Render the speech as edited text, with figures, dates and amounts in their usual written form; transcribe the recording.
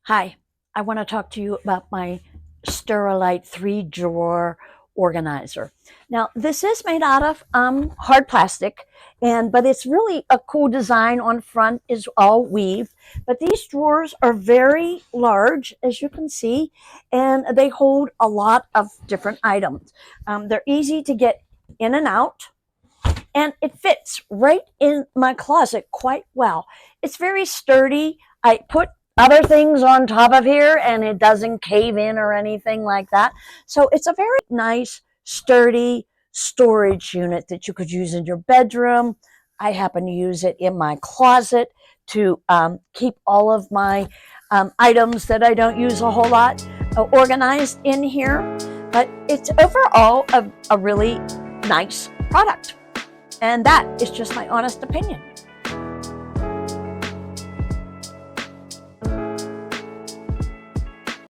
Hi, I want to talk to you about my Sterilite 3-drawer organizer. Now, this is made out of hard plastic, but it's really a cool design. On front is all weaved, but these drawers are very large, as you can see, and they hold a lot of different items. They're easy to get in and out, and it fits right in my closet quite well. It's very sturdy. I put other things on top of here and it doesn't cave in or anything like that. So it's a very nice, sturdy storage unit that you could use in your bedroom. I happen to use it in my closet to keep all of my items that I don't use a whole lot organized in here. But it's overall a really nice product. And that is just my honest opinion.